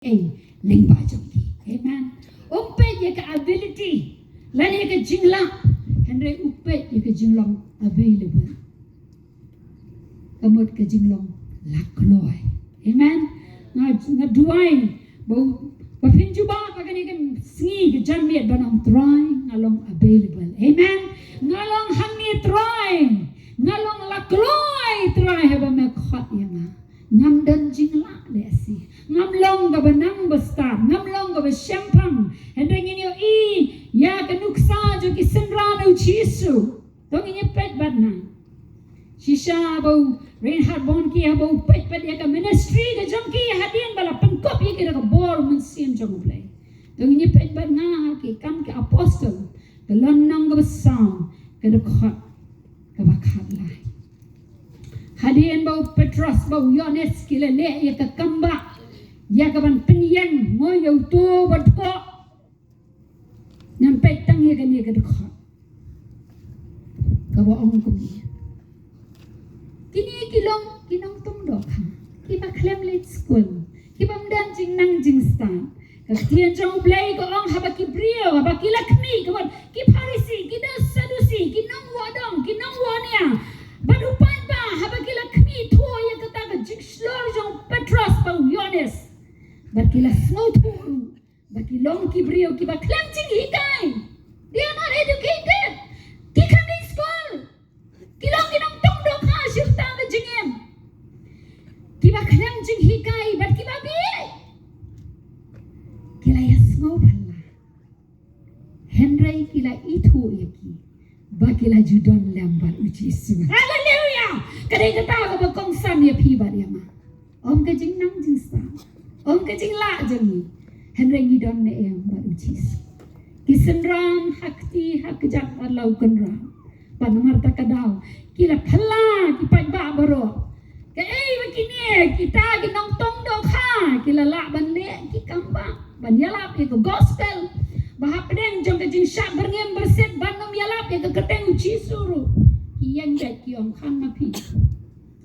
lingba jongki. Amen. Umpet ye ka ability. Lan ye ka jingla. Henry umpet ye ka jinglong available. Kamot ka jinglong lakloy. Amen. Nga duay. Bapinju ba kagani kan singi ka janmiet banang try ngalong available. Amen. Ngalong hangi try. Ngalong lakloy try haba me khot yang ngam dan jingla lesi ngam long ga banang bestar ngam long ga besyampang hendeng ini ya kanuksa jo ki senrano chisu tong ini pet badna shisha bau Reinhard Bonnke bau pet ya ka ministry ga jongki hadin bala pengkop ye ka bor mensim jong play tong ini pet badna ki kam ke apostle ga lonang ga besam ka dekat ka bakat lai hadian bau Petrus bau Yohanes kila le ya ka kamba ya ka ban penyan mo yo tu bat ko nyampe tang ya kan ya ka dekha ka ba ong ko kini kinong tung do ka ki ba klem let school ki bam dan jing nang jing stan ka tian jong blai ko ong haba ki brio haba ki lakmi ka ki parisi ki da sadusi ki nong wadong ki nong wania badupan habakila kmi to ya kata ka jikslor jong Petrus pa Yohanes bakila snow to bakilong kibrio ki baklam ching hikay they are not educated ki kami school kilong kinong tongdo ka shifta ka jingem ki baklam ching hikay bat ki babi kila ya snow pala Henry kila itu yaki bakila judon lambar uji Yesus. Haleluya. Kadai kata ko kong san ya pi ba dia ma. Om ka jing nang jing sa. Om ka jing la jing. Henry ni don ne em ba uji Yesus. Kisenran hakti hak jak alau kenra. Panamar ta kadau. Kila phalla ki pai ba baro. Ka begini kita ginong tong do kha. Kila la ban le ki kamba. Ban yala pi ko gospel. Bahap deng jong kajing syak berngem berset banum yalap ya keteng uci suruh kian jat kiong kan mapi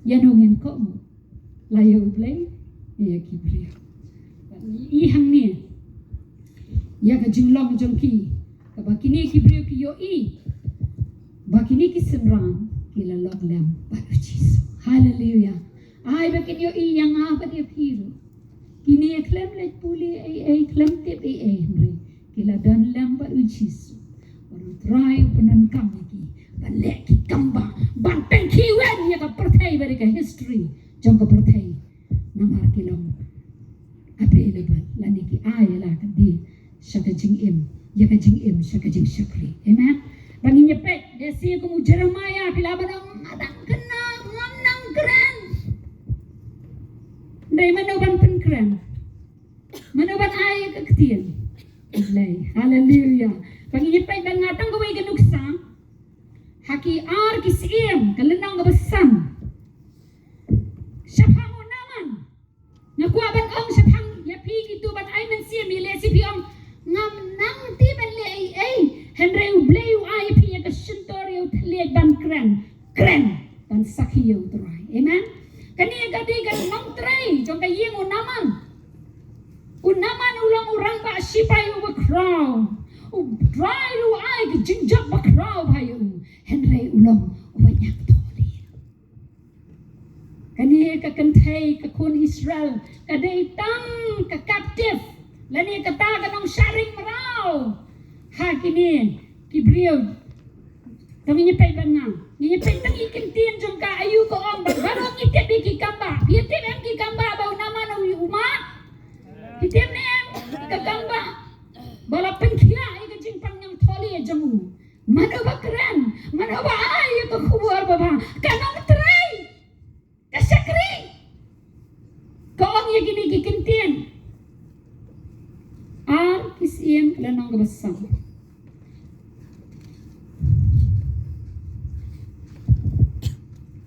ya nongin kok mu layo blay ya kibri i hang ni ya kajing long jong ki kabakini kibri ki yo bakini ki senran kila log lam pa uci haleluya ai bakin yo yang apa dia piru kini klem let puli klem tip Henry kila dan lambat ujis baru try penan kam lagi balik ki kamba ban pengkiwan ya ka pertai bari ka history jong ka pertai namar kilong available lani ki ayala ka di syaka jing im ya ka jing im syaka jing syakri amen bangi nyepet desi ko mu Jeremiah pila badang adang kena ngamnang keren dai manoban pen keren manoban ay ka ketien haleluya panginyipay bang ngatang gaway ganuksa haki ar kisiem kalenang gabasan syaphango naman nakuha ban ang syaphang yapi gitu ban ay man siya milesi pi ang ngam nang ti ban le ay Henry ubleyu ay pi ya kasintoryo tlieg ban kren ban sakiyo try amen kani gadi gan nang try jong kayeng unaman ulang urang ba sipay ubakraw dry lu ay jinjak bakraw bayo Henry ulang ubanyak tori kani ka kantay ka kun Israel kaday tang ka captive lani kata kanong sharing maraw ha kini kibriyo kami nyepay ba nga nyepay tang ikintin jong ka ayu ko om barong itip ikikamba itip ang kikamba baw naman umat itip na em ikagamba bala pengkila ikajing pangyang toli jamu mano ba keren mano ba ay ko kuwar baba kanong try kasakri kaong ya gini gikintin ar kisiem lanang gabasam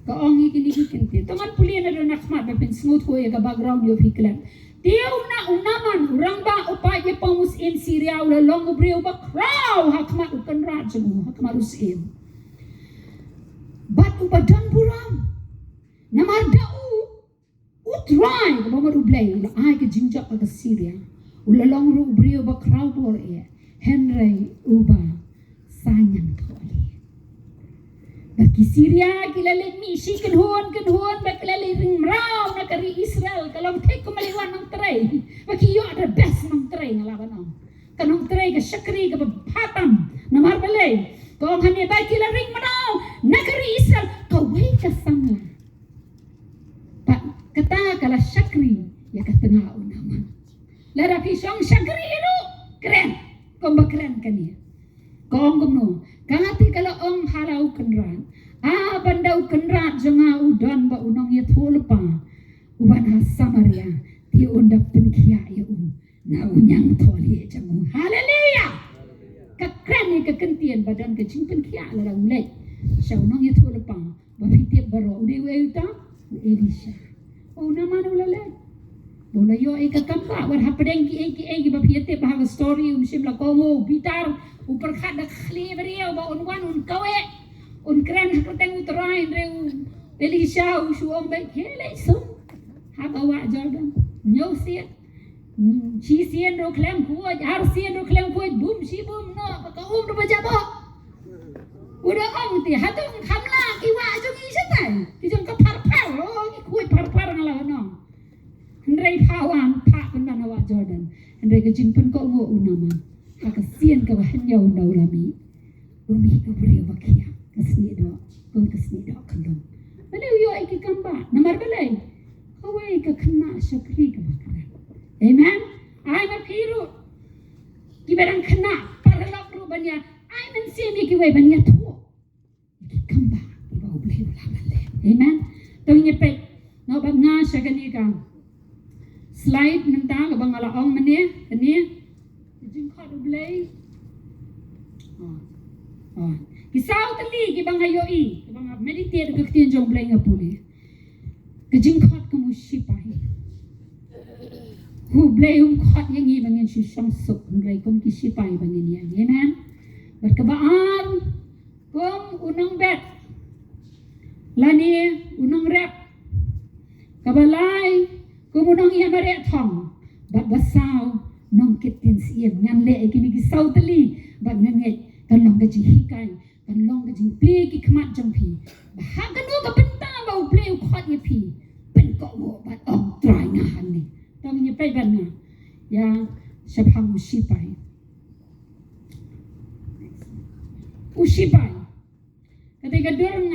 kaong ya gini gikintin tangan pulian na doon nakmat bapin smooth ko ya ka background yo fiklan Dia unaman urang ba upay ya pamusin Syria ula long ubriyo ba kraw hakmat ukan raja mo hakmat usim bat ubadan buram namar dau try ko mo dublay la ay ka jinjak ka Syria ulalong ru brio ba crowd war Henry uba sanyang tholi baki Syria kilale mi si kan hon bakilale ring raw na kari Israel kalau tek ko maliwan ng tray baki yo ada best ng tray ngalaban ang kanong tray ka syakri ka patam na marbale ko hanya baki la ring manaw na kari Israel kaway ka sangla kata kala syakri ya katengah naman lara pisong syakri itu keren komba keren kan ya kong gumno kangati kala ong harau kenran bandau kenran jonga udon ba unong ya thulpa uban ha Samaria ti undap penkia ya na unyang tholi jamu haleluya kakren ni kekentian badan kecing penkia lara ulai sa unong ya thulpa ba fitiap baro udewe uta Elisha naman ulale bola yo ikakamba war hapadeng ki bapiete bahag story simla kongo bitar upar khada khlebriya ba unwan kawe kran hakateng utrai reu Elisha usuong be hele sum hagawa Jordan nyo sia chi sien ro klem ko ar sien ro klem ko bum si bum no ka do bajabo udah ong ti hatong khamla ki wa jong i satai ki jong ka par ki kuy par ngala no Hendrai pawan pak bana wa Jordan Hendrai ka jingpun ko ngo unama ka sien ka hanya undau lami umi ka brio bakia kasni do kandong bale yo ai ki kamba namar bale kawai ka khanna syakri ka bakara amen ai ma piru ki barang khanna paralok ru banya ai men semi ki wai banya tu ki kamba ki ba bale bale amen to nyepe no ba nga syakani ka slide nang bang ala ong mane ani jing khat ublay kisau tali ki bang ayo ki bang meditate ka tin jong blay nga puli ka jing khat ka musipai hu blay khat yang i bangin si sang suk ngai kom ki sipai bangin yang amen berkebaan kom unang bet lani unang rep kabalai kumunong iya bare thong bat basau nong kitin siem ngan le kini ki sautali bat nganget kan long gaji hikai kan long gaji play ki kmat jong pi ha kan no ka penta ba play khot ye pi pen ko mo bat ong try nga han ni tong ni pai ban nga ya shaphang usipai ketika dorong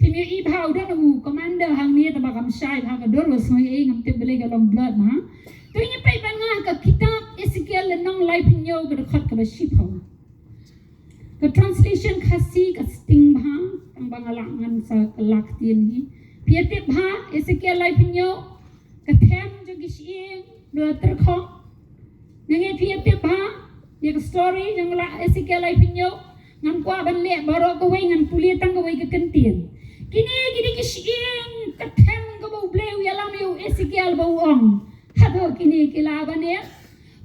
Tini ibhau dah nu commander hang ni tabak am syai hang ka dor was ngai ngam te bele ga long blood ma to ni pai ban nga ka kitab Ezekiel nong life nyo ga khat ka ba shipau ka translation khasi ka sting bha ang bangalangan sa kalak tin hi piete bha Ezekiel life nyo ka them jo gi sieng do ter kho ngai piete bha ye story yang la Ezekiel life nyo ngam kwa ban le baro ko wai ngan puli tang ko wai ka kentien kini kisiing kathem ka bau bleu ya lam eu Ezekiel bau ong hado kini kilaban ya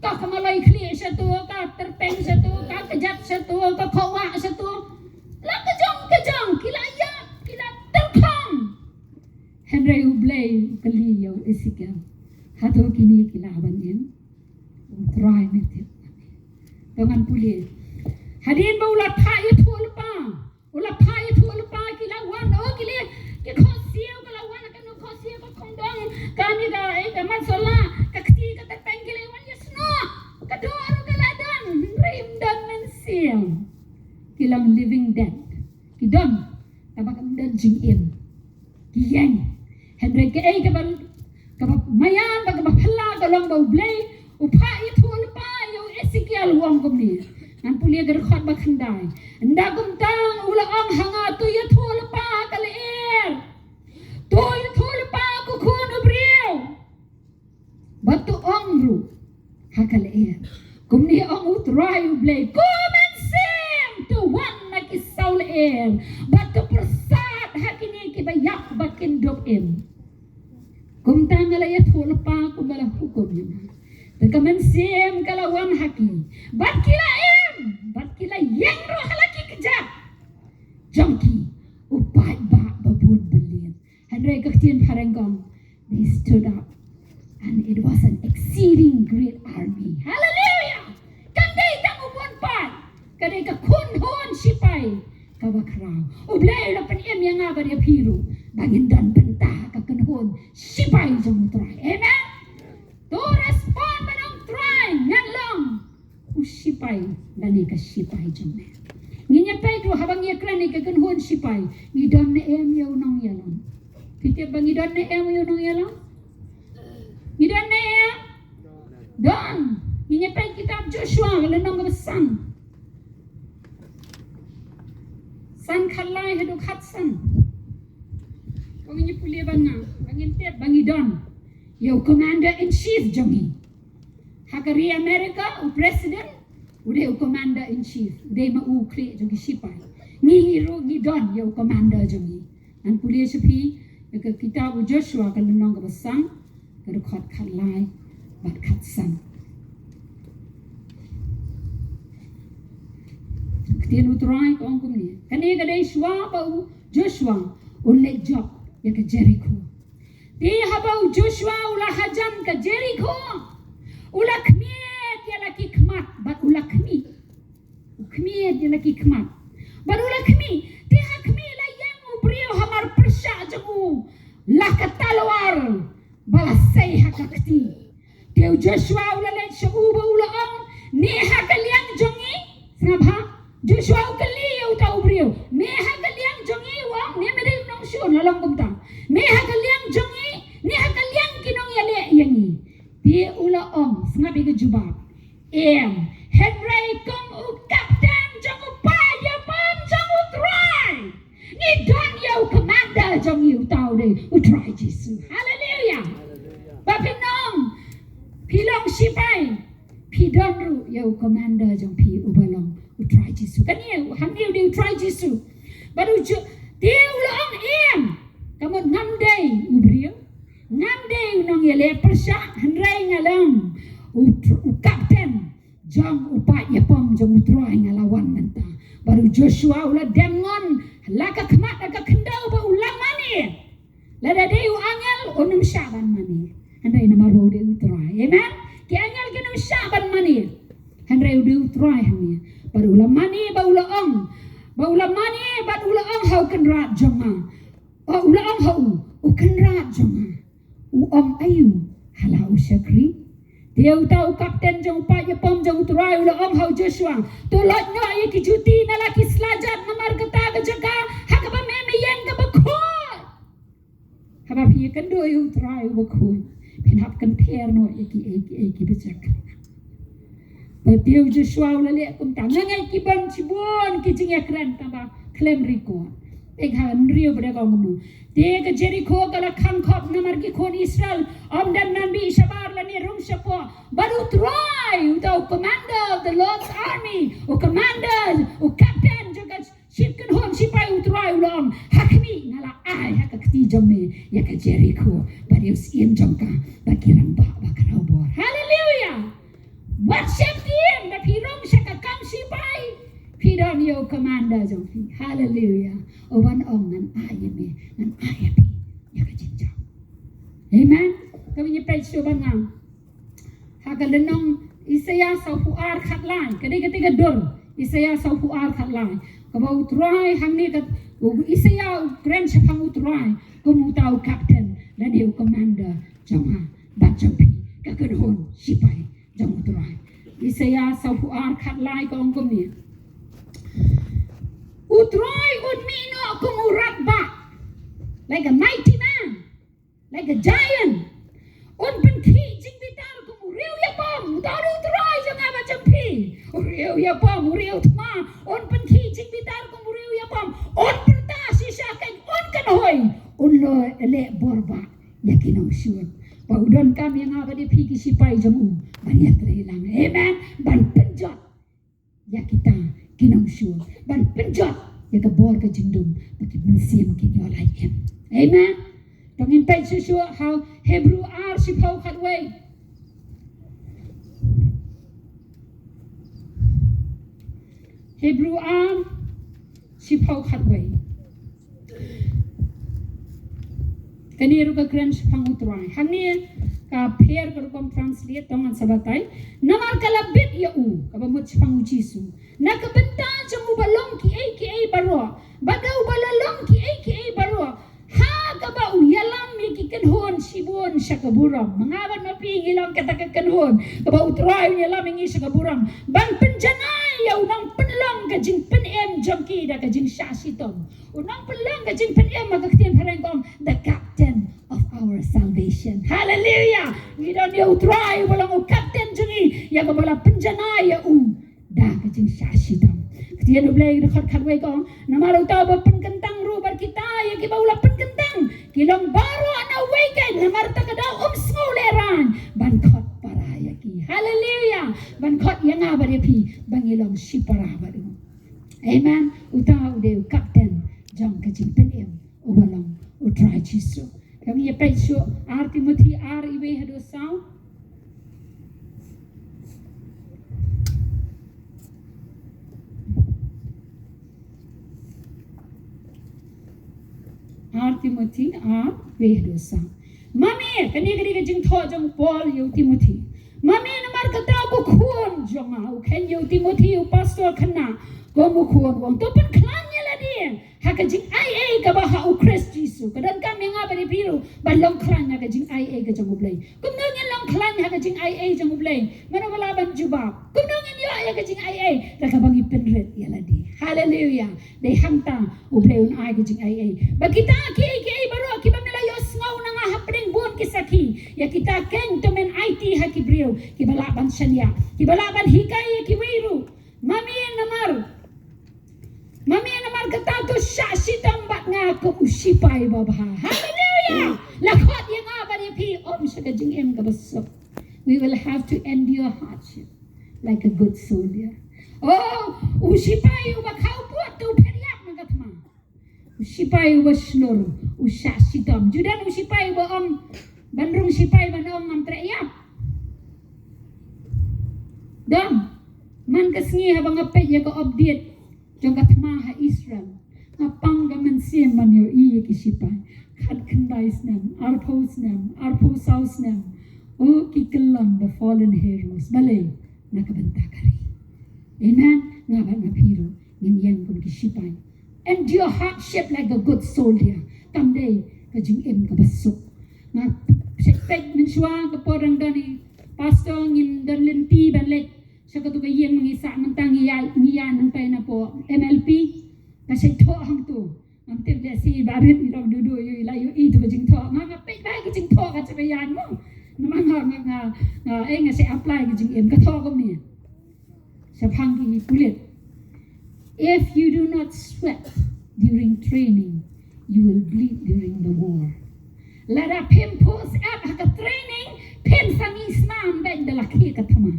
ka kamalay khli sa tu ka terpeng sa tu ka kejat sa tu ka khawa sa tu la kejong kila terkhang Henry ublay kali eu Ezekiel hado kini kilaban ya try metit dengan puli hadin bau la tha ya thul pa ula pai tu ula pai kila wan kile ke khosio kala wan ka no khosio ka kondong kami ka masola ka kti ka tepeng kile wan yesno ka doaro kala dan rim dan mensiam kilang living dead kidon tabak dan jing in kiyang Henry ke ka ban ka mayan ba ka phalla ka long bau blay upai tu ula pai yo Ezekiel wong komni an pulia gar khat ba khandai ndagum tang ula ang hanga tu ya thol pa kaler to ya thol pa ku khun brieu batu ongru hakaler kumni ang utrai blay kumen sem to wan na ki saul batu persat hakini ki bayak bakin dok kum tang ala ya thol pa ku bala hukum ni Tekaman sim kalawan haki bat kila yang roh halaki kejap jangki upat ba babun belin Henry kaktian parengkong they stood up, and it was an exceeding great army. Hallelujah! Kanday tang ubon pa, kanday ka kunhon sipay, kawakraw. Ublay na pan yang nga ba niya piro, bagindan benta ka kunhon sipay jamutray. Amen? To respond manong try, ngan lang, usipay, lani ka sipay jamme. Nginya Pedro habang ia krani ka kunhon sipay, ngidon na yaw nong yalang. Kita bang ngidon na yaw nong yalang? Ngidon na yaw? Don, nginya pa kitab Joshua, lanong kabasan. San kalay hadu khatsan. Kung nginya puli bang nga, bangin tip, bangidon. Yaw commander-in-chief jongi. Hakari Amerika, u president, udah u commander-in-chief. Udah mau-ukri jongi sipay. Ngihiro ngidon yaw commander jongi. An puli sepi, ke kitab Joshua kalanong kabasan, kadukhat kalay, bat khatsan. Ketian utrai ko angkum ni. Kani kadai shwa ba Joshua uleg job ya ke Jericho. Di habau Joshua ulah hajan ke Jericho. Ulah kmiet ya laki kmat bat ulah kmi. Kmiet ya laki kmat. Bat ulah kmi. Di hakmi la yang ubrio hamar persya jamu. Lah katalwar balasai hakakti. Dia Joshua ulah len shuba ulah ang ni hakaliang jongi. Snabha Joshua ukali utau brio meha kaliang jongi wang ne mere nong shon lalong kumta meha kaliang jongi ne ha kaliang kinong yale yangi ti ula om snabi ke jubab henry kong u captain jong pa ya pam jong u try ni don yo commander jong u tau de u try Jesus hallelujah bapinong pilong sipai pidon ru yo commander jong pi ubalong try Jesus. Kan dia hamil dia try Jesus. Baru dia ulang kamu ngamdai ubrio. Ngamdai nong yele persya handrai ngalang. U kapten jang upat ya pom jang utrai ngalawan menta. Baru Joshua ulah dengon laka kemat laka kendau ba ulang mani. Lada dia angel onum syaban mani. Handai nama ro dia utrai. Amen. Ki angel kinum syaban mani. Handai dia utrai hamil. Baru mani ba ulaang bat ulaang hau kenrat jonga ulaang hau u kenrat jonga u om ayu halau syakri dia utau kapten jong pa ya pom jong turai ulaang hau Joshua tolot no ye ki juti na laki slajat namar kata ke jaga hak ba meme yang ke bakut haba pi kendo yu turai bakut pen hap kan ter no ye ki becak Dia Joshua ulalek kumta ngangai kiban cibon kijing ekran tamba claim record. Ekhan rio pada kau ngomong. Dia ke Jericho kala kangkop namar ki kon Israel om dan nabi shabar lani rum shapo baru try utau commander of the Lord's army o commander o captain juga shipkan hon sipai utrai ulam hakmi ngala ai hakakti jamme ya ke Jericho bari usiem jongka bakiran ba bakarau bor. Hallelujah. What shall him that he wrong shaka come sipai pidon yo commander jong fi hallelujah o wan ong nan ayame nan ayapi ya ka jinjang amen kami ni page so bangang hagalenong Isaiah sau puar khat lai kadai ketiga dor Isaiah sau puar khat lai kabau try hamni kat Isaiah grand shapang utrai kumu tau captain dan yo commander jong bat jong pi ka kedhon sipai jong utrai Isaiah sau puar khat lai ko ong ni utrai udmino kumurat ba like a mighty man like a giant un penthi jing bitar kumuriu ya bom utaru utrai jong aba jampi uriu ya bom uriu tma un penthi jing bitar kumuriu ya bom un perta sisa kan un kan hoi un lo ele borba yakinong syun Paudon kami yang apa dia pergi sipai jamu banyak terhilang. Amen. Ban penjat ya kita kinam syur. Ban penjat ya kebor ke jendum bagi mensiam kini oleh him. Amen. Tongin pai syur how Hebrew are sipau khatway. Hebrew are sipau khatway. Kani ru ka kran pangutrai. Hani ka pair ka kom translate tongan sabatai. Namar kalabit ya u ka bamut pangujisu. Nakabenta jamu balong ki ai baro. Bagaw balalong ki ai baro. Ha ka ba u yalam mi ki kanhon sibon sa kaburam. Mangaban mapi ilang kata kanhon. Ka ba utrai yalam ngi sa kaburam. Bang penjanay ya unang penlong ka jing penem jangki da ka jing syasitom. Unang penlong ka jing penem magaktian parengkom the captain of our salvation. Hallelujah. We don't know try walang captain jangi ya ka bala penjanay ya da ka jing syasitom. Ketian ublay dekat katway ko namaro tao ba penkentang rubar kita ya ki baula penkentang kilong baro na weekend namarta ka daw smauleran bankot paraya ki. Hallelujah. Bankot yang abadi pi bangilong sipara badu. Amen. Utau de captain jang ka jing penem ubalong utrai chiso. Kami ya pecho Timothy iwe hado sao. Timothy iwe hado sao. Mami kani ka jing tho jang Paul yu Timothy. Mami namar kata ko khun jong au khen yu Timothy u pastor khana ko mu khun wong to pen khlan nya la di ha ka jing ai ka ba ha u Christ Jesus ka dan kam yang abadi biru ban long khlan ha ka jing ai ka jong ublay kum no ngin long khlan ha ka jing ai jong ublay mana wala ban jubab kum no ngin yo ya ka jing ai ra ka bangi pen red ya la di. Hallelujah. Dei hangta ublay un ai ka jing ai ba kita ki baro ki ba mila yo ngau na nga hapring buon kisaki ya kita ken to men IT hakibriu ki balaban syania ki balaban hikai ki wiru mami namar kata to syasi tambat nga ko usipai babha. Hallelujah. Lakot yang abadi pi om sakajing em ka basok. We will have to endure hardship like a good soldier. Oh usipai ubakau puat tu periak magatma. Usipai waslor usasi tam judan usipai ba om bandrung sipai banong am trayap dam man kasngi habang apet ya ko update jong katma ha Israel ngapang gaman sim man yo ki sipai khat khandais nam arpo saus nam o kikelam the fallen heroes bale nakabanta kari. Amen. Ngaban mapiro ngin kun ki sipai endure hardship like a good soldier. Tamday kajing em kabasok. Nga sekpek mensua keporang dani pastor ngin dan lenti banlek sa katugayeng mangisa ng tangiyan ng tayo na po MLP kasi to hang to ang tibda si barit iraw dudu yu ilayo ito kajing to nga pek ba kajing to katsabayan mo naman nga nga si apply kajing em kato ko niya sa pangki pulit. If you do not sweat during training, you will bleed during the war. Lada pimpos at haka training, pim samis nam ben de laki katama.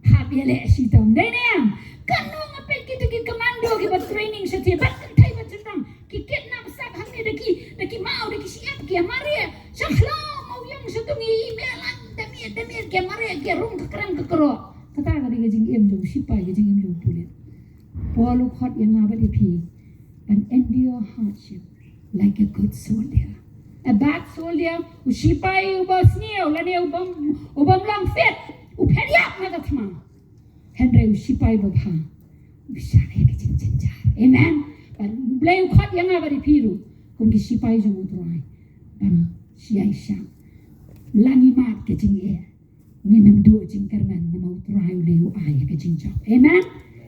Happy ele sitam. Denam. Kanu ngapet kita ki komando ki ba training sa tiya. Bat kantay ba tentang ki kidnap sak hamni daki mau daki siap ki amare. Sa khlo mau yang sa tungi email dami ki amare ki rung kakram kakro. Kata ka di gajing em jong sipai gajing em jong pulit. Paul khot yang abadi pi and endure hardship like a good soldier. A bad soldier usipai ubasniu lani ubam lang fit uperiak nagatma. Henry usipai babha usai kajing cenjar. Amen. Pan blay khot yang abadi piru kum kisipai jong utrai pan siai sya lani mat kajing e nginam do jing karnan na utrai leu ai kajing jong. Amen.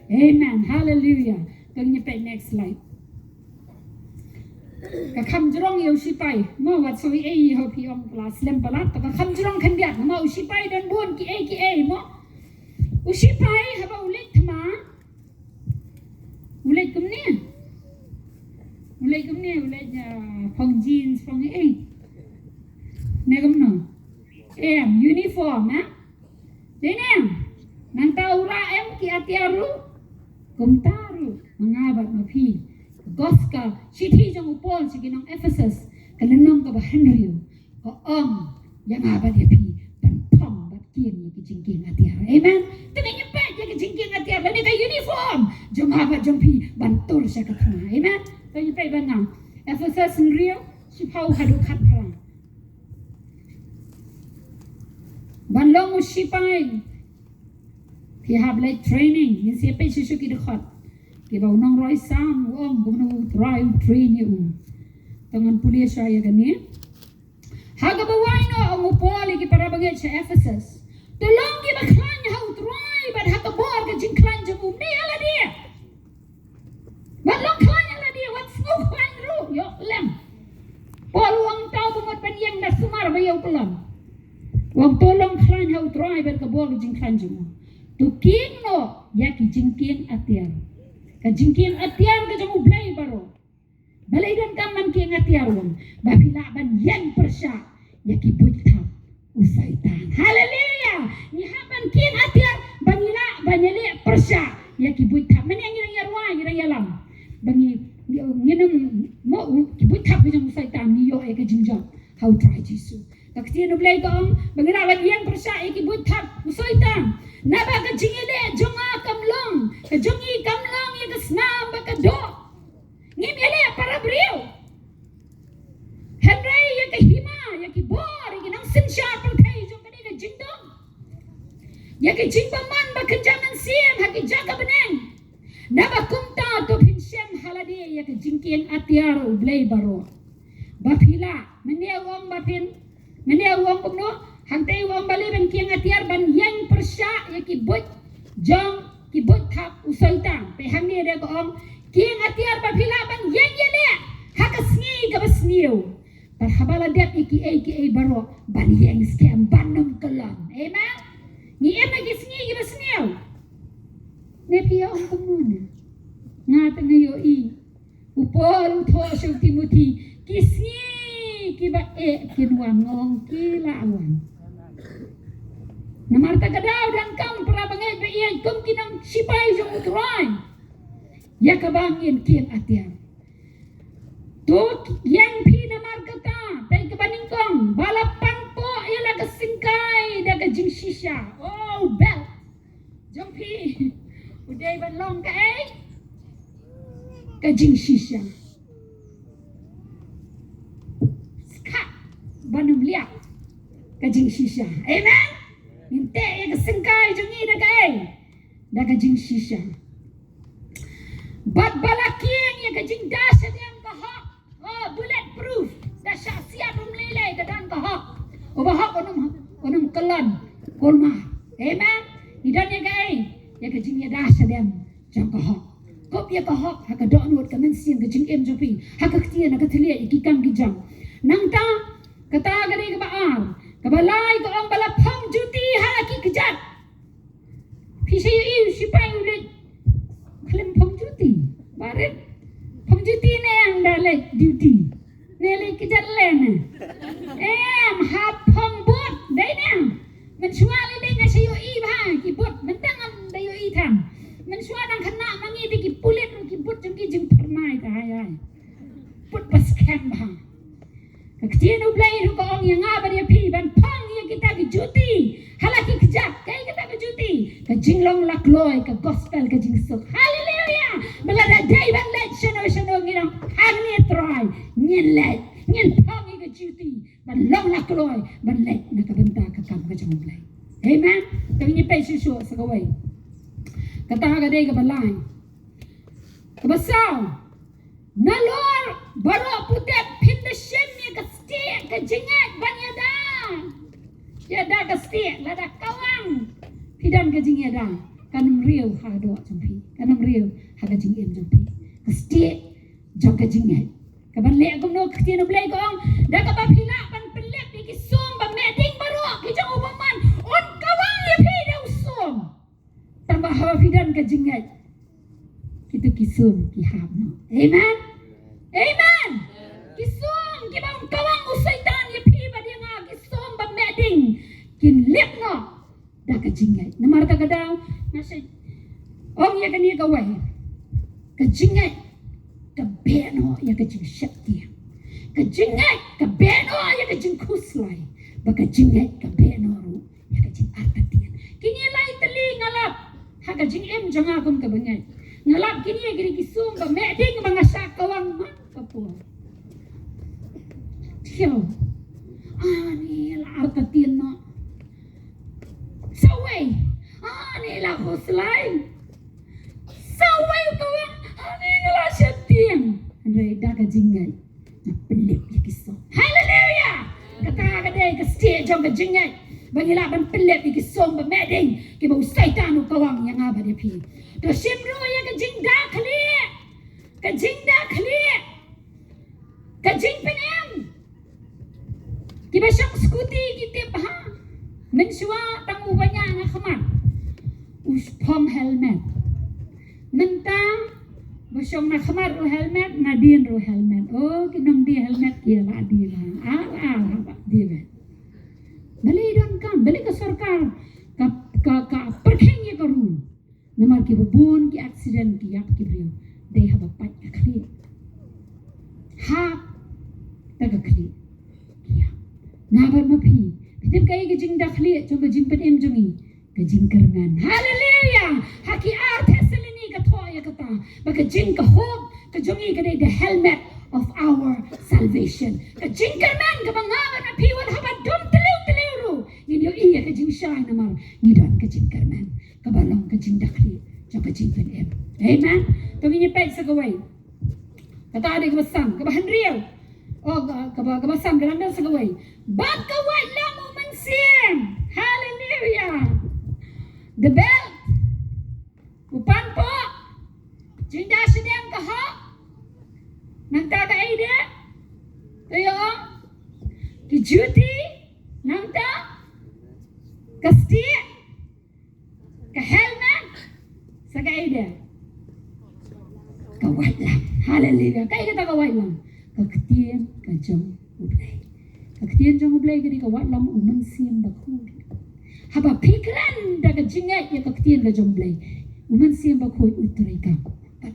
Amen. Hallelujah. Kang nyepek next slide. Ka kham jrong yo sipai mo wat soi ei ho pi om class lem palat ka kham jrong khan biat mo sipai dan bon ki ei mo usipai haba ulet thma ulet kumne ulet phong jeans phong ei ne kumno em uniform ha denam nang taura em ki atiaru kumtaru mangabat mapi goska sithi jong upon siginong Ephesus kalanong ka ba Henry ko yang abad ya pi pan pom bat kien ni kijingking atiar. Amen. Tengah nyepet ya kijingking atiar dan ka uniform jong abad jong pi bantur sa katma. Amen. Tengah nyepet bangang Ephesus Henry Sipau hadu khat parang. Ban long sipai. He have like training. Yin siapa susu kita khat. Kita unang roi sam om gumno try train you. Tangan pulis saya kan ni. Haga bawai no ang upoli ki para bagay sa Ephesus. Tolong ki baklan how try but haga bor ka jing klan jung ni ala dia. Balong klan ala dia what's no klan ru yo lem. Pol wang tau bumot panyang na sumar bayaw kelam. Wang tolong klan how try but ka bor ka jing klan jung. Tu king no ya ki jing king atiar. Ka jing king atiar ka jung ublay baro. Balay dan kaman ki ngatiarwan babila ban yang persya yaki buitam usaitan haleluya ni haban ki ngatiar banila banyele persya yaki buitam men yang ngira yarwa ngira yalam bangi nginam mo ki buitam ki usaitan ni yo e ke jinjam how try jisu kakti no blay ko bangira ban yang persya yaki buitam usaitan naba ka jingile jonga kamlong ka jongi kamlong ya ka snam ba ka do ngim yale para brio Henry ya ke hima ya ke bor ya nang sinsya per kai jong kani ka jingdom ya ke jingbaman ba kenjangan sim ha ke jaga beneng na ba kumta to pinsem halade ya ke jingkien atiar ublay baro ba phila menia wong ba pin menia wong kumno hangtai wong bali ben kiang atiar ban yang persya ya ke bot jong ki bot thap usaitan pe hangne de ko om kiang atiar ba phila ban yang yele hakasni ka basniu par habala dep iki baro ban yang scam banum kelam amen ni ema gisni ki basniu ne pia om kumuna nga tanga yo i upol tho shu Timothy kisni ki ba kinwan ngong ki lawan namarta kadaw dan kam para bangay ba iyan kum kinang sipay jong utray ya kabangin kian atian tut yang pinamar kata tay kabaningkong balapan po ila kasingkay daga jing shisha oh bel jong pi uday ban long ka ka jing shisha ska banum liak ka jing shisha amen inte ya kasingkay jong ida ka daga jing shisha Bat balaking ya kajing dasar yang kahak, bulletproof, dasar siap melelai kedan kahak, bahak onum kelan, kolma, amen. Idan ya kai, ya kajing ya dasar yang jang kahak, kop ya kahak, hak donut kamen siang kajing jopi, hak ketian hak telia ikikam kijang, nangta kata gani kebaar, kebalai ke orang balapang juti halaki kejat, pisau iu sipai ulit. Klaim pengjuti, baret pengjuti ne yang dalek duty, nele kejar lena, hap pengbut, dah ni, mensuali dengan sayu iba, kibut, mentangan dayu itam, mensuadang kena mangi di kipulit, kibut jengki jeng permai kahayai, put pas kembang, kektian ublai ruko ong yang apa dia pi, ban pang yang kita kejuti, halaki kejat, kaya kita kejuti, kejinglong lakloi, ke gospel kejing sok, haleluya, belada day ban let shono ngirang hangni try, nyen let, nyen pang yang kejuti, ban long lakloi, ban let nak kebenta kekam kejang ublai, amen. Kami nyepai susu sekawai, kata hagadai ke balai, kebasaw, nalor baru putih pindah shemnya ke setiap kejingat banyada. Ya dah kestik, lada kawang. Hidan kajing ya dah. Kanam riau ha doa jumpi. Kanam riau ha kajing em jumpi. Kestik jam kajing ya. Kaban lek kum no ketian blai kong. Dah kabab hilak ban pelek di kisum ban meding baru kijang ubaman. On kawang ya pi dah usum. Tambah hawa hidan kajing ya. Kita kisum kiham no. Amen. Amen. Kisum kibang kawang usaitan ya pi ba dia nga kisum ban meding. Kin lep no. Dah kajingai. Namar ta kadaw nasa ong ya kani kawai. Kajingai kabeno ya kajing syakti. Kajingai kabeno ya kajing kuslai. Ba kajingai kabeno ru ya kajing artatian. Kini lai teli ngalap. Ha kajing em janga kum kabangai. Ngalap kini ya kini kisum ba meding mga sakawang man kapo. thiêu ni là arta tiền nó sao vậy ni là hồ slide sao vậy tôi ni là sẽ tiền rồi đã cái jingle na pelip ya kisah hallelujah kata kadai ke stage jong ke jingle bagi la ban pelip ya kisah ba meding ke bau syaitan u kawang yang aba dia pi to simru ya ke jingda khli ke jingda khli ke jing penem ki ba syang skuti kita bah men suwa tamu banyak na khamat us pom helmet mentang Basyong na khamar ro helmet na din ro helmet kinong di helmet kia la di la ba di be bali don kan bali ka sarkar ka perkheng ye karu namar ki bun ki accident ki yap ki brio they have a pat ka khli ha ta ka khli kia na bar ma phi phitip kai ki jing da khli chong ka jing pen em jongi ka jing karman hallelujah haki ar thesalini ka thoya ka ta baka jing ka hope ka jongi ka the helmet of our salvation ka jing karman ka bangawan na piwan haba dum teliu ru ni yo iya ka jing shine namar ni don ka jing karman ka balong ka jing dakhli chong ka jing pen em amen to ni pe sa ka wai kata ada ka basam ka bahan riau ka basam ka lang sa ka wai bat ka wai lamu mansim hallelujah the belt upan po jinda sedang ka ha nang ta ka ide tayo ki duty nang ta ka stick ka helmet sa ka ide ka white lang hallelujah kay ka ka white lang ka ktien ka jong ublay ka ktien jong ublay ka white lang uman siem ba khu haba pikran daga jingai ya ka ktien ka jong ublay uman siem ba khu utray ka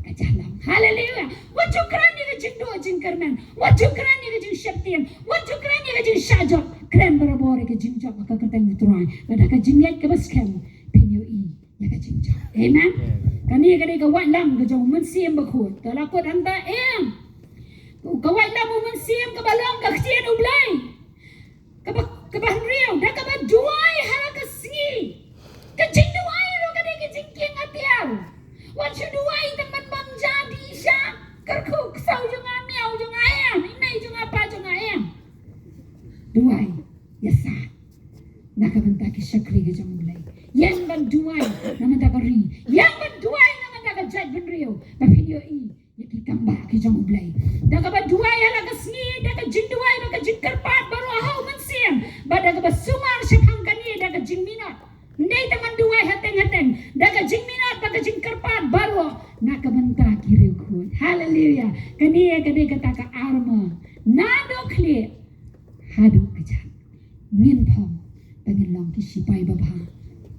ka jalam hallelujah what you kran ni ka jing do jing karman what you kran ni ka jing shaktian what you kran ni ka jing shajok kran barabor ka jing jok ka katang utray ka ka jingai ka baskem pinyo i ya ka jing jok amen kani ka wat lam ka jong uman siem ba khu ta la ko anta em ka wat lam uman siem ka balong ka ktien ublay ka ba riu da ka ba duai ha ka si ka jing duai ro ka ka jing king atial what you duai teman bang jadi sya kerkuk sau jong miau jong ayam inai jong apa jong ayam duai ya sa na ka banta ki shakri ka jong ublay yan ban duai na manda ka ri yan ban duai na manda ka jaj ban riu ba video i yaki kamba ki jong ublay da ka ba duai ala ka sni da ka jing duai ba ka jing karpat baru ahau mansiem ba da ka ba sumar syapang kani da ka jing minat ndai taman duai hateng da ka jing minat ba ka jing karpat baru na ka banta ki riu khut hallelujah kani kata ka arma na do khle hadu ka jan nin phom bangin long ki sipai ba ba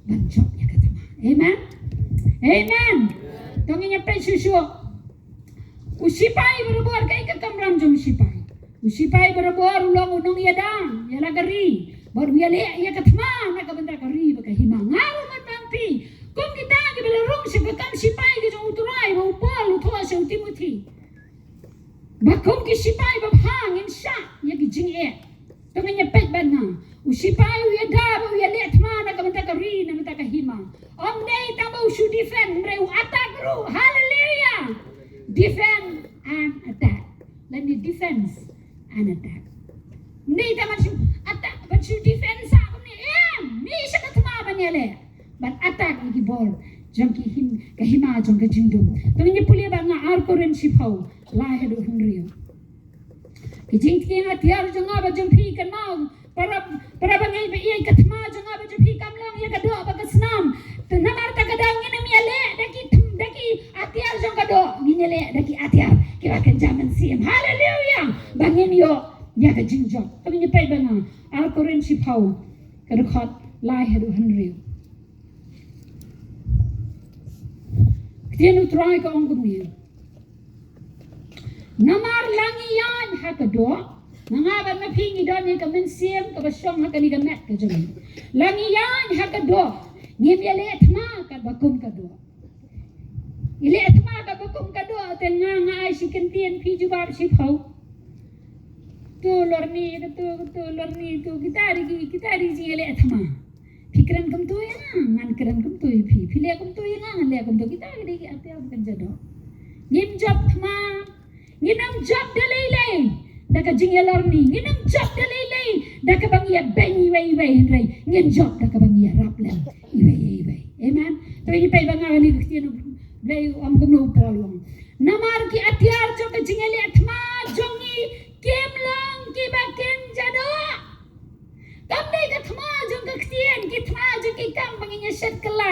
ban chok ya ka tama amen amen tongin ya pe susu usipai berbuat kai ka kamram jom sipai usipai berbuat ulong unong ya dang ya lagari baru ya le ya katma na ka benda kari ba ka hima ngaru matampi kum kita ki belarung si bakam sipai ki jong uturai ba upal utho sa utimuti ba kum ki sipai ba hang in sha ya ki jing e tongin ya pet ban na usipai ya da ba ya le tma na ka benda kari na mata ka hima om dei ta ba usu defend mre attack ru hallelujah defend and attack. Let me defense and attack. Ni taman shu attack, but shu defense ako ni ni siya katuma ba niya le. But attack ni ball. Jom ki him kahima jom ka jingdum. Tumi ni puli ba nga arko rin sipaw lahe do hunriyo. Ki jingti nga tiyar jom nga ba jom pi kan mau para ba ngay ba iyay katuma jom nga ba jom pi kamlang iya kado ba kasnam. Namar ta kadang ina miyale daki atiar jong kado ginele daki atiar kira kan zaman sim hallelujah bangin yo ya ka jingjok tapi ni pai banga al koren si pau ka khot lai hadu hanriu tienu try ka ong gumi namar langiyan ha ka do nga ba na pingi do ni ka men sim ka basong ha ka ni ka met ka jom langiyan ha ka do ni miale thma ka bakum ka do ile atma ka bakum ka do ten nga ai si kentien pi jubab si phau lor ni tu kita hari jile athma pikiran kum tu ya ngan kiran kum tu phi le kum tu ya ngan le kum tu kita hari ki ate kan jado ngim job thma nginam job dalai daka jing lor ni nginam job dalai daka bang ya bang wei rei ngin job daka bang ya rap le iwe amen to ini pai bang ani kristian blai om kum no polong namar ki atiar jo ka jing le athma jongi kem long ki baken jado kam dai ka thma jong ka kristian ki thma jo ki kam bang nya set kala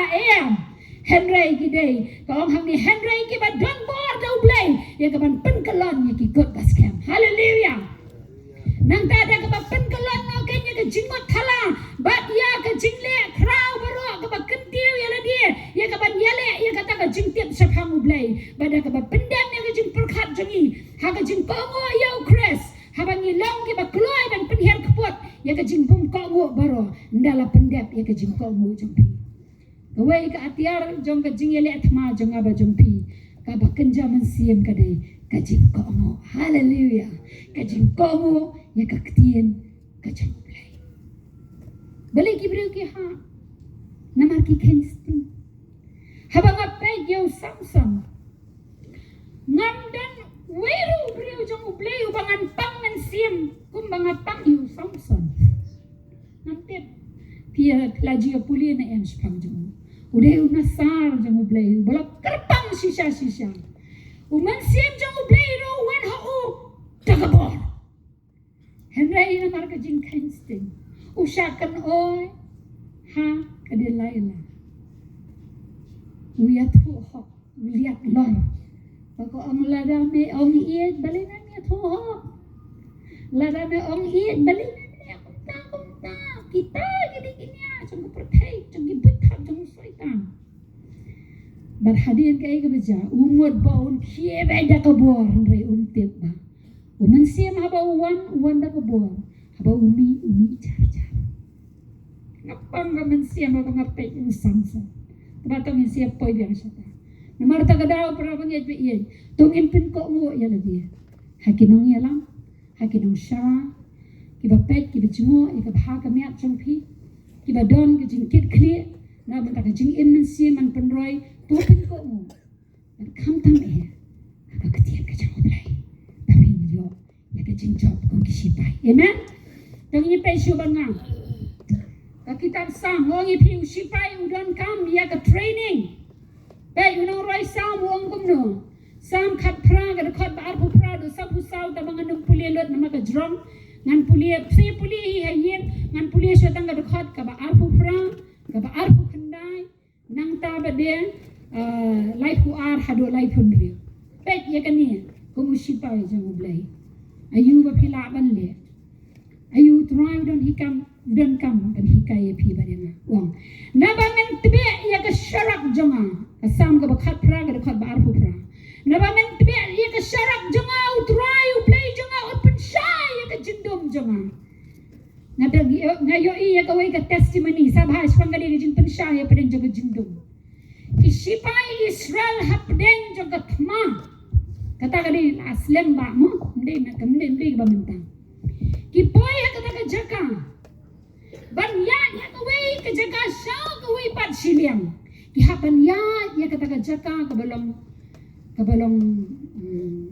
Henry ki dai kong hang ni Henry ki ba don bor do blai ya ka ban pen kalon ya ki god bas kem hallelujah nang ta da ka ba pen kalon no ke nya ka jingot thala bat ya ka jingle kraw baro ka ba kentiu ya la dia ya ka ban yale ya ka ta ka jing tiap saphang blai ba da ka ba pendam ya ka jing perkhat jangi ha ka jing kongo ya Chris ha ban ni long ki ba kloi ban pen her kpot ya ka jing bum kongo baro ndala pendap ya ka jing kongo jong Gawai ka atiar jong ka jing yele atma jong aba jong pi ka ba kenja man siem ka dei ka jing ko mo hallelujah ka jing ko mo ya ka ktien ka jing play balik ibreu ki ha namar ki kenstin haba ngape yo samsam ngam dan weru breu jong play ubangan pang man siem kum banga pang yo samsam namte pia lagi puli na ens pang jong udah unasar jang ublay balak kerpang sisa uman siem jang ublay ro wan ho tagabor Henry na marka jing kensting usakan oy ha kadelaila uyat ho liat lor pako ang lada me ong iet balina me ho lada me ong iet balina me kumta kita gini jang pertai jang ibut jang syaitan berhadir kay ka baja umod baon kie beda ka bor re tip ba uman siam haba uwan da ka bor haba umi jar ngapang ka man siam haba ngapay yung samsa tabatong yung siya poy biang siya ta namarta ka daw para bang yad biyan tung impin ko mo yan dia hakinong yalang hakinong syara kiba pet kiba jungo ikabha ka miat jong pi kiba don ka jingkit kli na banta ka jing immen si man penroy tupin ko mo at kam tam ka ketian ka jang oblay tapi yo ya ka jing job kong kisipay amen tong ni pe shuban nga ka kitab sam wong ipi usipay udon kam ya ka training pe unong roy sam wong kumno sam khat pra ka khot ba ar pu pra do sab husaw ta mga nung pulelot na maka jrong ngan pulie si pulie hi hayen ngan pulie syatang ka khot ka ba ar pu pra ka ba ar pu khandai nang ta ba de life hu ar hado life hundri pet ya kani kumusipay jang ublay ayu ba phila ban le ayu try don kam ban hikay phi ba de wong na ba men tbe ya ka sharak jama asam ka ba khat pra ka khat ba ar pu pra na ba men tbe ya ka sharak jama try play jama open shy ya ka jindom jama ngayo iya ka way ka testimony sabhas panggali ka jin pensya ya padeng jaga jindom isipay Israel hapden jaga thma kata kadi aslem ba mo hindi ba mentang kipoy ya kata ka jaga banya ya ka way ka jaga shaw ka way pat siliang kihapan ya kata ka jaga kabalong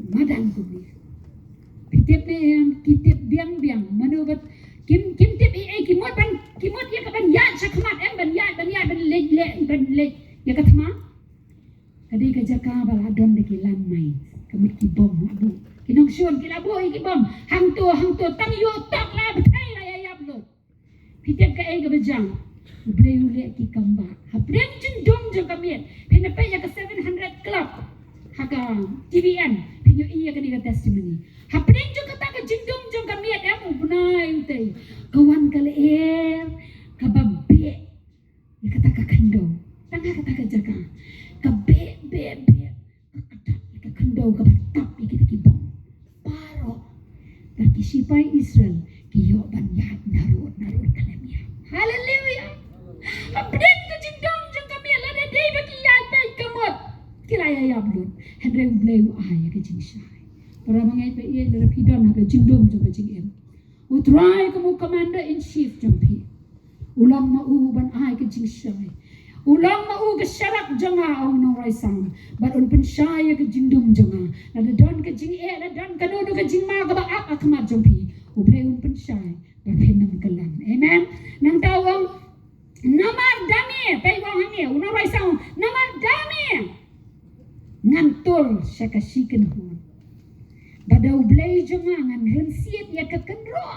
madan ko ni kitip biang manubat kim tip kimot ya kaban ya sakmat ban le ya katma kadi ka jaka bala don de kilan mai kamut ki bom abu kinong syun kilabo ki bom hang tu tang yo tak la betai la ya yap lo pitep ka ga bajang ublay ule ki kamba hapren jin dom jo kamiet pinape ya ka 700 club haka TVN pinyo iya kani ka testimony hapren jo kata ka jin dom jo kamiet amu bunai utay kawan kaleer kababbe ya kata ka kando tanga kata ka jaga kabe ka kando ka batap kita ki bom paro partisipay Israel kiyo banyat narod kalamya hallelujah hapren ka jin dom jo kamiet la de ba ki yay bay kamot kilaya yablon henry blay ay ka jin shay para mangay pa iya la pidon ha ka jin dom jo ka jin utrai kamu commander in chief jampi ulang mau ban ai ke jing shai ulang mau ke syarak janga ong nong rai sang bat un pen shai ke jing dum janga na don ke jing na don ka do ke jing ma ka ba ak akmat jampi u ble un pen shai ba phenam kalan amen nang tawang namar dami pai wang hange un rai sang namar dami ngantul syakasikan hu badau blay jangan rensiat ya kekenro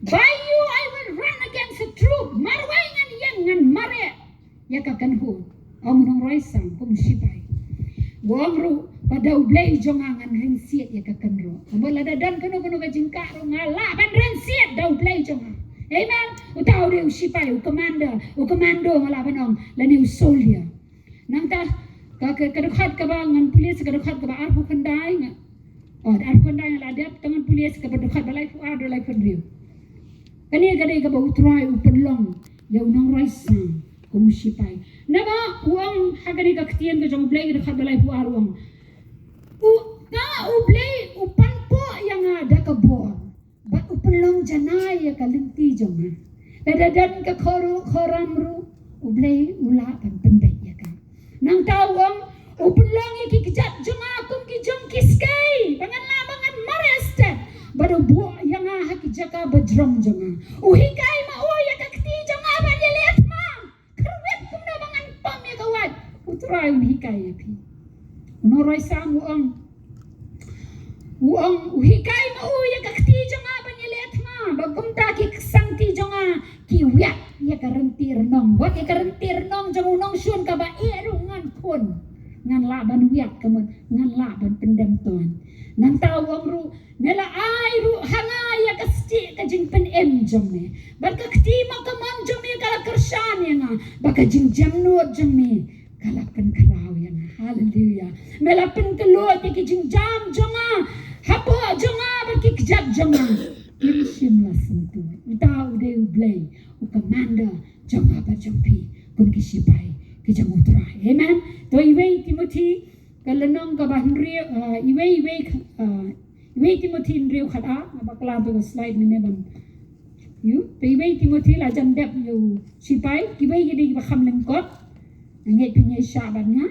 by you I will run against the truth marwai ngan yang ngan mare ya kekenhu om nong raisang kum sipai wongru badau blay jangan rensiat ya kekenro bola dadan kanu ka jingka ro ngala ban rensiat dau blay jangan amen utau de sipai u komando ngala banong lani soldier nang ta ka dekat ka bangan polis ka dekat ka ba arfu kandai nga ar kandai la dep tangan polis ka dekat balai fu ado lai pendriu kani gadai ka ba utrai upenlong ya unang raisa kumusipai naba uang hagani ka ktian ka jong blai dekat balai fu arwang ublai upanpo yang ada ka bor ba upenlong janai ya kalenti jong dadadan ka khoramru ublai ula pan pendai ya ka nang tawang upenlong ya ki kejat jong akum ki jong kiskai bangan labangan marestet baru bu yang haki jaka bajram jong uhikai ma ya kakti jong ba ya lihat ma kerwet kum na bangan pam ya kawat utrai uhikai ya pi unorai sang uang uhikai ma ya kakti jong ba ya lihat ma bagum ta ki sangti jong ki wiat ya karentir nong buat ya karentir nong jong unong syun ka ba ngan pun ngan laban wiat kamun ngan laban pendam tuan nang tawang ru nela ai ru hanga ya kasti ka jing pen em jong ne bar ka kti ma ka man jong ne kala kersan ya nga ba ka jing jam no jong ne kala pen kraw ya nga haleluya mela pen kelot ya ki jing jam jong hapo jong ba ki kjat jong kim sim la sentu utau de ublay u commander jong ba jong pi kum ki sipai ki jang utrai amen to iwe Timothy kalanong ka bahri iwe Timothy nriu khada bakla to slide ni ban you to iwe Timothy la jam dep you sipai ki we gidi ba kham lengkot ngai pinya saban nga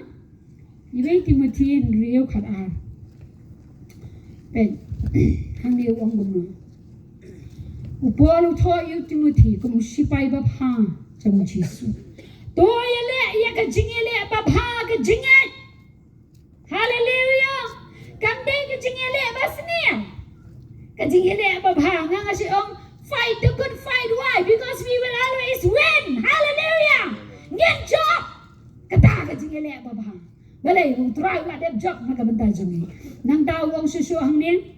iwe Timothy nriu khada pen hang ni wong gum upolu to you Timothy kum sipai ba pha jang Jesu to yele ya ka jingele ba pha ka jingat hallelujah kamde ka jingele ba snia ka jingele ba pha nga si ong fight the good fight why because we will always win hallelujah ngen job kata ka jingele ba pha balai ung try la dep job ma ka bentai jongi nang daw wong susu hang ni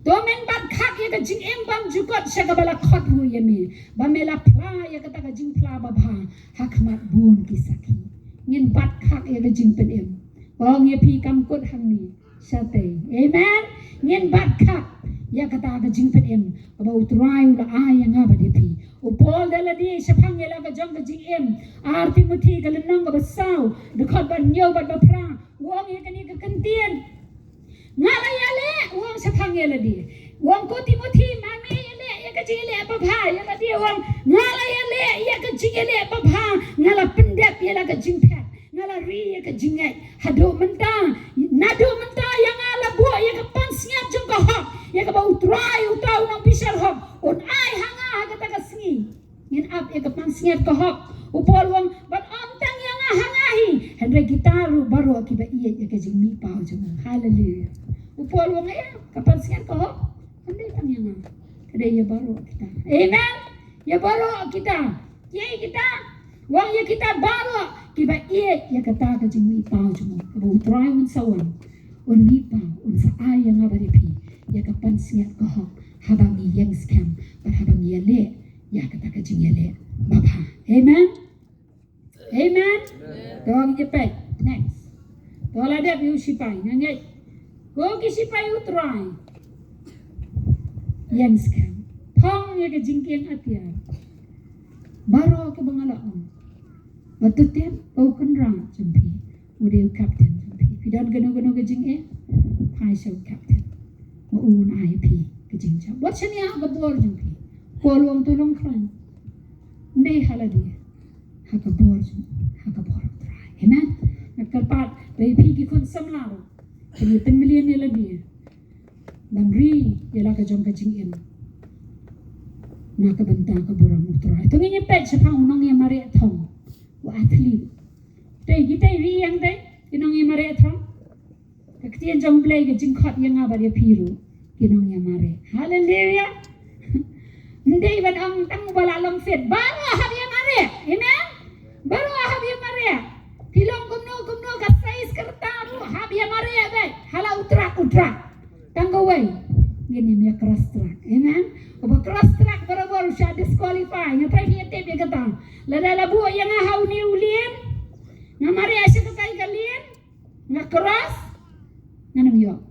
domen bat khak ya ka jing em bam jukot sa ka bala khot hu yemi ba mela pla ya ka ta ka jing pla ba bha hakmat bun ki sakhi ngin bat khak ya ka jing pen em ong ye pi kam kot hang ni sate amen ngin bat khak ya ka ta ka jing pen em ba utrai la ai nga ba de pi u pol dala di sa phang ya la ka jong ka jing em ar Timothy ka lenang ka ba saw de khot ban nyo ba pra wong ye ka ni ka kantien ngala yale wong sa phangela di wong ko Timothy mami yale ya ka jingele ba bha ya la di wong ngala yale ya ka jingele ba bha ngala pendep ya la ka jingpet ngala ri ya ka jingai hado menta nado menta yang ala bo ya ka pansiat jong ka hok ya ka ba utrai utau nang pisar hok on ai hanga ka ta ka singi ngin ap ya ka pansiat ka hok upol wong bat amtang yang hangahi hendre gitaru baru akiba iya ya ka jingmi pau jong hallelujah upol wong ya kapan sian ko andai tang yang kada ya baru kita amen ya baru kita ye kita wong ya kita baru kiba iya ya kata ka jing mi pau jung ba utrai un sawan un mi pau un sa ai yang abari pi ya kapan sian ko habang yang scam ba habang ya le ya kata ka jing ya le baba amen amen dog je pe next tola dia pi sipai ngai go ki sipai utrai yang scam pang ya ke jingkian atia baro ke bangalaon batutep au kanra jampi udeu captain jampi pidan gano ke jing pai so captain mo un IP ke kejing jam buat sini aga bor jeng pi ko luang tolong kran ndai hala dia aga bor trai amen nakkalpat dai pi ki kun samlaro kini pen million ni la dia Lamri yala ka jong ka jing em na ka banta ka burang utrai to ngi pet sa pang unang ya mare thong wa athlete dai gi dai ri yang dai kinong ya mare thong ka tien jong play ka jing khat yang aba dia piru kinong ya mare hallelujah ndai ban ang tang bala long fet baru ha dia mare amen baru ha dia mare pilong kumno ka size kerta ru ha dia mare dai hala utrak Tanggaway, gini dia keras track, amen. Oba keras track baru siya disqualify. Nga try niya tape ya kata. Lada labu yang ngahaw ni ulien, nga mari asya kakay kalien, nga keras, nga namyo.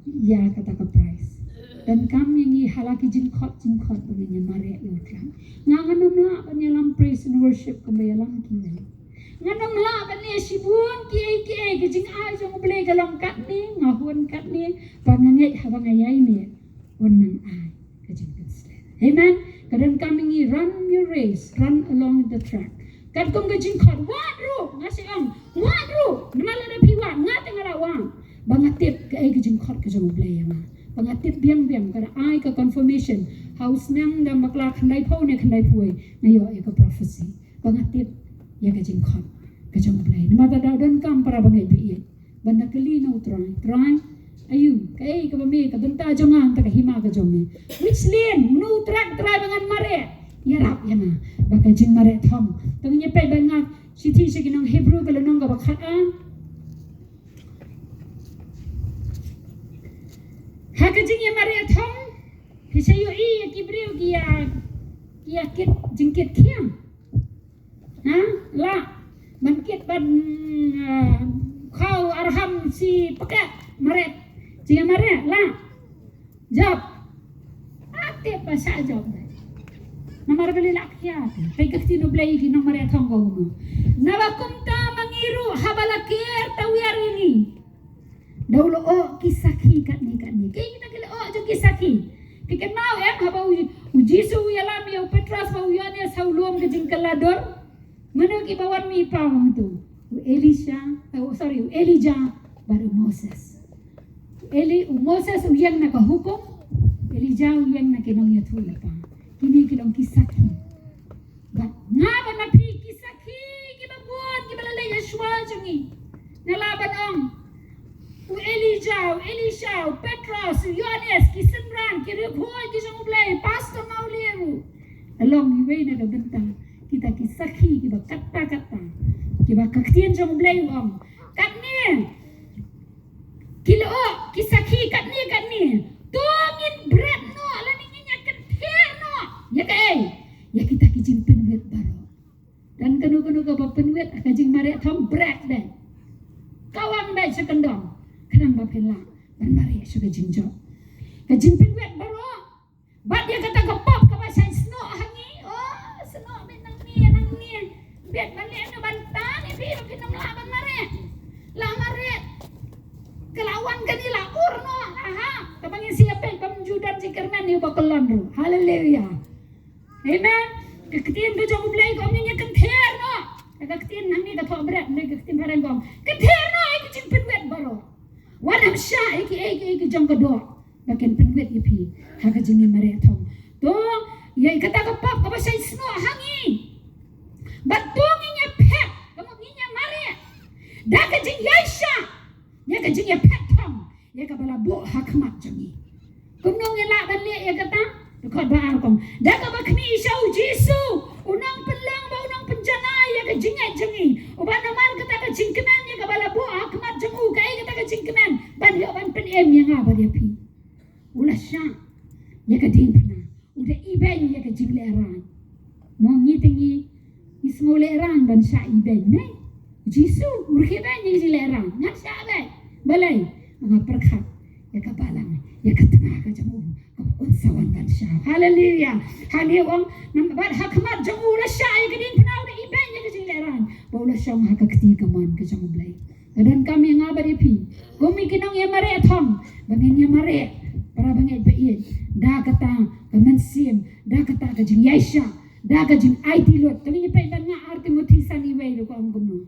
Ya kata ka price. Dan kami ngi halaki jingkot begini mari utlang. Nga namla panyalam praise and worship kambayalang kinay. Nga namla bani sibun ki jing ai jong blay galong kat ni ngahun kat ni pangangai habang ayai ni onang ai kajing pensle amen kadan kami ngi run your race run along the track kad kong kajing khot wadru ngasi ong wadru namala na piwa ngat ngara wang bangatip ka ai kajing khot kajong blay ma bangatip biang kada ai ka confirmation house nang da makla khandai phau ne khandai phuai ngayo e ka prophecy bangatip ya kajing khot kajong blay namata da don kam para bangai bi banda kali na try ayu kai ka bami ka benta jongang ta hima ka jongi which lane no track try bangan mare yarap yana baka jing mare thom tang nye pe banga sithi se kinong hebrew ka lanong ka bakhat an ha ka jing mare thom hisayo i kibriu kia kit jingkit khiam ha la ban kit ban kau arham si pakai meret jia meret lah job ate pasal job nomor beli lakia kai kakti no blai ki nomor thong go nawakum ta mangiru habalakir tawiyar ini daulo o kisaki kat ni kai kita kele o jo kisaki kiken mau haba ujisu yalam ya petras mau yane saulum ke jingkalador mana ki bawan mi pawang tu Elijah baru Moses. Moses uyang na kahukom, Elijah uyang na kinong yatula pa. Kini kilong kisaki. But nga ba na pi kisaki, kibabuan, kibalalay Yeshua jungi. Nalaban ang Elijah, Elisha, Petros, Yohanes, kisimran, kirikhoy, kisong ublay, Pastor Mauliru. Along the way na kabenta, kita kisaki, kiba kata-kata. Kiba kaktian jong blay om kat ni kilo kisaki kat ni tungin bread no ala ni nya kether no ya kai ya kita kijing penwet baru dan kanu ka penwet kajing mare thom bread ben kawang bai sekendong kanang ba pela ban mare so kajing jo kajing penwet baru bat dia kata kepop ka bahasa sno hangi sno benang ni bet balik na bantan ibi kinong laban mare kelawan kanila urno aha kapangin siapa pamjudan sikerman ni bakelan ro haleluya amen kaktian ka jong blay ko nya kenther no kaktian nang ni ka tho bret ni kaktian parang gom kenther no ay kijing penwet baro wanam sha iki jong ka do baken penwet ipi ha ka jing mare thong to yai kata ka pap ka basay sno hangi batung nya pet kamu nya mare da ka jing yaisha nya ka jing ya pet thong ya ka bala bo hakmat jangi kumnong ya la bale ya kata ko ba kong da ka bakni isau jisu unang pelang ba unang penjana ya ka jing jangi uba naman kata ka jing kenan ya ka bala bo hakmat jangu kai kata ka jing kenan ban ya ban pen em ya nga ba dia pi ulah sha ya ka ding pena udah iben ya ka jing le ran mo ngi tingi ismole ran ban sha iben ne jisu urke ben ni le ran ngat sha ben balai mga perkhat ya ka balang ya ka tengah ka jamu ka unsawan ban sha haleluya hani wong nam ban hakmat jamu la sha ya ka din pena udah iben ya ka jing le ran bola sha ha ka kti ka man ka jamu blai dan kami ngabari pi gomi kinong ya mare thom bangin ya mare para bangai bein da kata kemensim da kata ke jing yaisha da ke jing IT lot kami pe ban nga arti muthi sani wei lo ko am gumno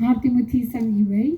arti muthi sani wei